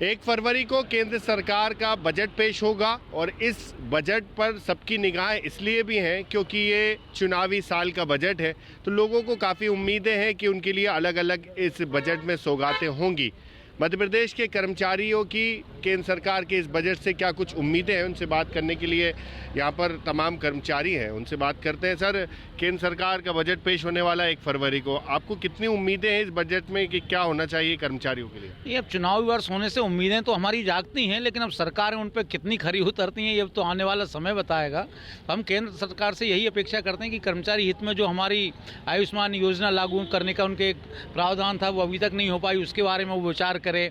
1 फरवरी को केंद्र सरकार का बजट पेश होगा और इस बजट पर सबकी निगाहें इसलिए भी हैं क्योंकि ये चुनावी साल का बजट है, तो लोगों को काफ़ी उम्मीदें हैं कि उनके लिए अलग अलग इस बजट में सौगातें होंगी। मध्य प्रदेश के कर्मचारियों की केंद्र सरकार के इस बजट से क्या कुछ उम्मीदें हैं, उनसे बात करने के लिए यहाँ पर तमाम कर्मचारी हैं, उनसे बात करते हैं। सर, केंद्र सरकार का बजट पेश होने वाला है 1 फरवरी को, आपको कितनी उम्मीदें हैं इस बजट में कि क्या होना चाहिए कर्मचारियों के लिए? ये अब चुनावी वर्ष होने से उम्मीदें तो हमारी जागती हैं, लेकिन अब सरकारें उन पर कितनी खरी उतरती हैं ये तो आने वाला समय बताएगा। हम केंद्र सरकार से यही अपेक्षा करते हैं कि कर्मचारी हित में जो हमारी आयुष्मान योजना लागू करने का उनके एक प्रावधान था वो अभी तक नहीं हो पाई, उसके बारे में वो विचार करे।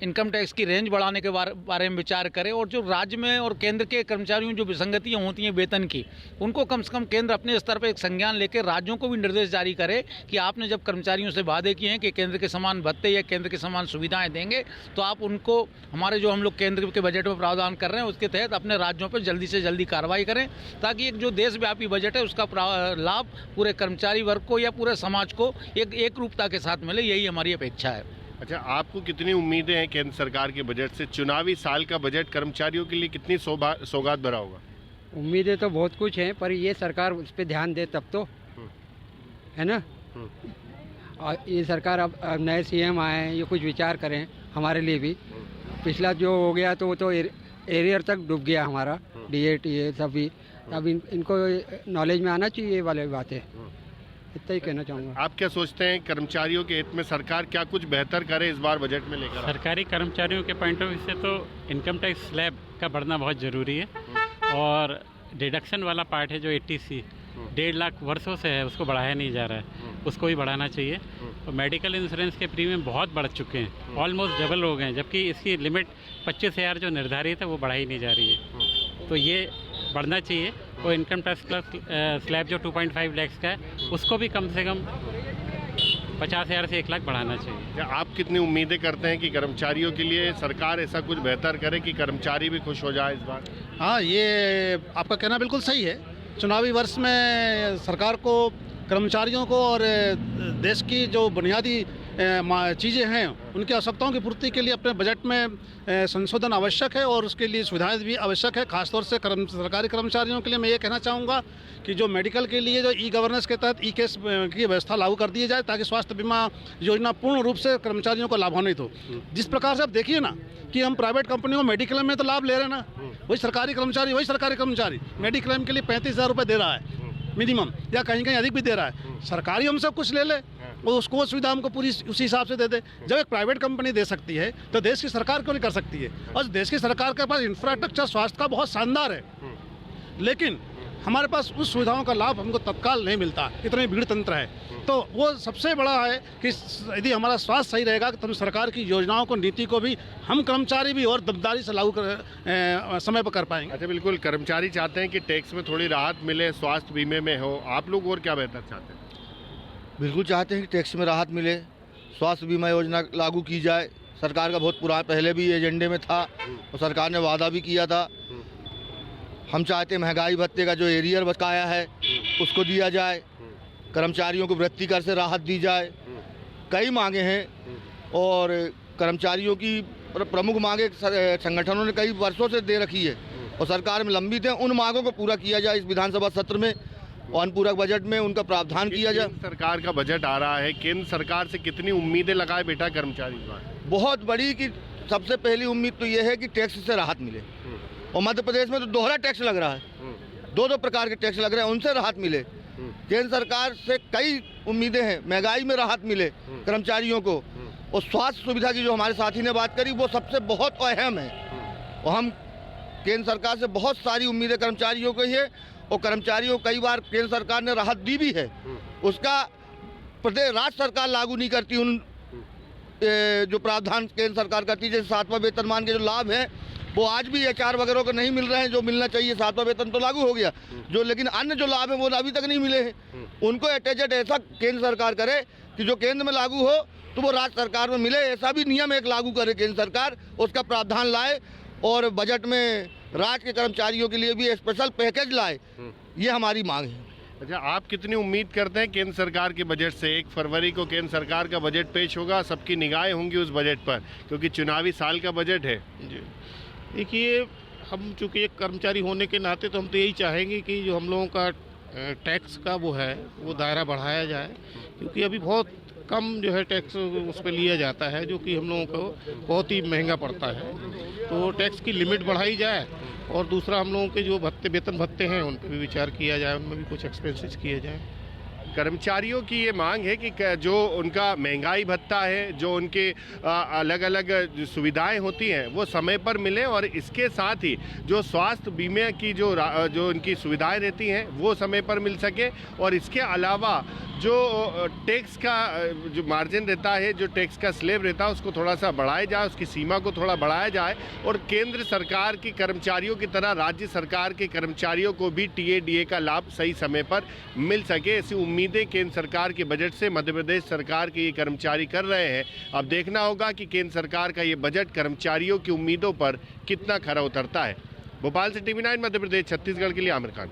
इनकम टैक्स की रेंज बढ़ाने के बारे में विचार करें और जो राज्य में और केंद्र के कर्मचारियों जो विसंगतियां होती हैं वेतन की, उनको कम से कम केंद्र अपने स्तर पर एक संज्ञान लेकर राज्यों को भी निर्देश जारी करे कि आपने जब कर्मचारियों से वादे किए हैं कि केंद्र के समान भत्ते या केंद्र के समान सुविधाएं देंगे, तो आप उनको हमारे जो हम लोग केंद्र के बजट में प्रावधान कर रहे हैं उसके तहत अपने राज्यों पर जल्दी से जल्दी कार्रवाई करें, ताकि एक जो देशव्यापी बजट है उसका लाभ पूरे कर्मचारी वर्ग को या पूरे समाज को एक रूपता के साथ मिले, यही हमारी अपेक्षा है। अच्छा, आपको कितनी उम्मीदें हैं केंद्र सरकार के बजट से? चुनावी साल का बजट कर्मचारियों के लिए कितनी सौगात भरा होगा? उम्मीदें तो बहुत कुछ हैं, पर ये सरकार उस पर ध्यान दे तब तो, है ना। और ये सरकार अब नए सीएम आए हैं, ये कुछ विचार करें हमारे लिए भी। पिछला जो हो गया तो वो तो एरियर तक डूब गया हमारा, DAT ये सब भी। अब इनको नॉलेज में आना चाहिए ये वाली बातें, इतना ही कहना चाहूँगा। आप क्या सोचते हैं कर्मचारियों के हित में सरकार क्या कुछ बेहतर करे इस बार बजट में लेकर? सरकारी कर्मचारियों के पॉइंट ऑफ व्यू से तो इनकम टैक्स स्लैब का बढ़ना बहुत ज़रूरी है, और डिडक्शन वाला पार्ट है जो 80C 1.5 लाख वर्षों से है, उसको बढ़ाया नहीं जा रहा है, उसको भी बढ़ाना चाहिए। और मेडिकल इंश्योरेंस के प्रीमियम बहुत बढ़ चुके हैं, ऑलमोस्ट डबल हो गए हैं, जबकि इसकी लिमिट 25,000 जो निर्धारित है वो बढ़ाई नहीं जा रही है, तो ये बढ़ना चाहिए। और इनकम टैक्स स्लैब जो 2.5 लाख का है उसको भी कम से कम 50,000 से 1 लाख बढ़ाना चाहिए। क्या आप कितनी उम्मीदें करते हैं कि कर्मचारियों के लिए सरकार ऐसा कुछ बेहतर करे कि कर्मचारी भी खुश हो जाए इस बार? हाँ, ये आपका कहना बिल्कुल सही है। चुनावी वर्ष में सरकार को कर्मचारियों को और देश की जो बुनियादी चीज़ें हैं उनकी आवश्यकताओं की पूर्ति के लिए अपने बजट में संशोधन आवश्यक है, और उसके लिए सुविधाएं भी आवश्यक है। खासतौर से सरकारी कर्मचारियों के लिए मैं ये कहना चाहूँगा कि जो मेडिकल के लिए जो ई-गवर्नेंस के तहत ई-केस की व्यवस्था लागू कर दी जाए, ताकि स्वास्थ्य बीमा योजना पूर्ण रूप से कर्मचारियों को लाभान्वित हो। जिस प्रकार से आप देखिए ना कि हम प्राइवेट कंपनियों मेडिक्लेम में तो लाभ ले रहे हैं ना, वही सरकारी कर्मचारी मेडिक्लेम के लिए 35,000 रुपये दे रहा है मिनिमम, या कहीं कहीं अधिक भी दे रहा है। सरकारी हमसे कुछ ले ले और उसको सुविधा हमको पूरी उसी हिसाब से दे दे। जब एक प्राइवेट कंपनी दे सकती है तो देश की सरकार क्यों नहीं कर सकती है? और देश की सरकार के पास इंफ्रास्ट्रक्चर स्वास्थ्य का बहुत शानदार है, लेकिन हमारे पास उस सुविधाओं का लाभ हमको तत्काल नहीं मिलता, इतनी भीड़ तंत्र है। तो वो सबसे बड़ा है कि यदि हमारा स्वास्थ्य सही रहेगा तो हम सरकार की योजनाओं को, नीति को भी हम कर्मचारी भी और दमदारी से लागू समय पर कर पाएंगे। अच्छा, बिल्कुल। कर्मचारी चाहते हैं कि टैक्स में थोड़ी राहत मिले, स्वास्थ्य बीमे में हो। आप लोग और क्या बेहतर चाहते हैं? बिल्कुल चाहते हैं कि टैक्स में राहत मिले, स्वास्थ्य बीमा योजना लागू की जाए। सरकार का बहुत पुराना पहले भी एजेंडे में था और सरकार ने वादा भी किया था। हम चाहते हैं महंगाई भत्ते का जो एरियर बकाया है उसको दिया जाए, कर्मचारियों को वृत्ति कर से राहत दी जाए। कई मांगे हैं और कर्मचारियों की प्रमुख मांगे संगठनों ने कई वर्षों से दे रखी है और सरकार में लंबित है। उन मांगों को पूरा किया जाए इस विधानसभा सत्र में और अनुपूरक बजट में उनका प्रावधान किया जाए। सरकार का बजट आ रहा है, केंद्र सरकार से कितनी उम्मीदें लगाए बेटा कर्मचारी? बहुत बड़ी कि सबसे पहली उम्मीद तो ये है कि टैक्स से राहत मिले, और मध्य प्रदेश में तो दोहरा टैक्स लग रहा है, दो प्रकार के टैक्स लग रहे हैं, उनसे राहत मिले। केंद्र सरकार से कई उम्मीदें हैं, महंगाई में राहत मिले कर्मचारियों को, और स्वास्थ्य सुविधा की जो हमारे साथी ने बात करी वो सबसे बहुत अहम है। और हम केंद्र सरकार से बहुत सारी उम्मीदें कर्मचारियों को ही है, और कर्मचारियों को कई बार केंद्र सरकार ने राहत दी भी है, उसका प्रदेश राज्य सरकार लागू नहीं करती। उन जो प्रावधान केंद्र सरकार करती है, जैसे 7वां वेतनमान के जो लाभ है वो आज भी HR वगैरह को नहीं मिल रहे हैं जो मिलना चाहिए। 7वां वेतन तो लागू हो गया, जो लेकिन अन्य जो लाभ है वो अभी तक नहीं मिले हैं। उनको अटैचड ऐसा केंद्र सरकार करे कि जो केंद्र में लागू हो तो वो राज्य सरकार में मिले, ऐसा भी नियम एक लागू करे केंद्र सरकार, उसका प्रावधान लाए और बजट में राज्य के कर्मचारियों के लिए भी स्पेशल पैकेज लाए। ये हमारी मांग है। अच्छा, आप कितनी उम्मीद करते हैं केंद्र सरकार के बजट से? 1 फरवरी को केंद्र सरकार का बजट पेश होगा, सबकी निगाहें होंगी उस बजट पर, क्योंकि चुनावी साल का बजट है। जी देखिए, हम चूँकि एक कर्मचारी होने के नाते तो हम तो यही चाहेंगे कि जो हम लोगों का टैक्स का वो है वो दायरा बढ़ाया जाए, क्योंकि अभी बहुत कम जो है टैक्स उस पर लिया जाता है, जो कि हम लोगों को बहुत ही महंगा पड़ता है। तो टैक्स की लिमिट बढ़ाई जाए और दूसरा हम लोगों के जो वेतन भत्ते हैं उन पर भी विचार किया जाए, उनमें भी कुछ एक्सपेंसेस किए जाए। कर्मचारियों की ये मांग है कि जो उनका महंगाई भत्ता है, जो उनके अलग अलग सुविधाएं होती हैं वो समय पर मिले, और इसके साथ ही जो स्वास्थ्य बीमे की जो उनकी सुविधाएं रहती हैं वो समय पर मिल सके, और इसके अलावा जो टैक्स का जो मार्जिन रहता है, जो टैक्स का स्लैब रहता है, उसको थोड़ा सा बढ़ाया जाए, उसकी सीमा को थोड़ा बढ़ाया जाए, और केंद्र सरकार के कर्मचारियों की तरह राज्य सरकार के कर्मचारियों को भी टीए का लाभ सही समय पर मिल सके। ऐसी उम्मीदें केंद्र सरकार के बजट से मध्य प्रदेश सरकार के ये कर्मचारी कर रहे हैं। अब देखना होगा कि केंद्र सरकार का ये बजट कर्मचारियों की उम्मीदों पर कितना खरा उतरता है। भोपाल से TV9 मध्य प्रदेश छत्तीसगढ़ के लिए आमिर खान।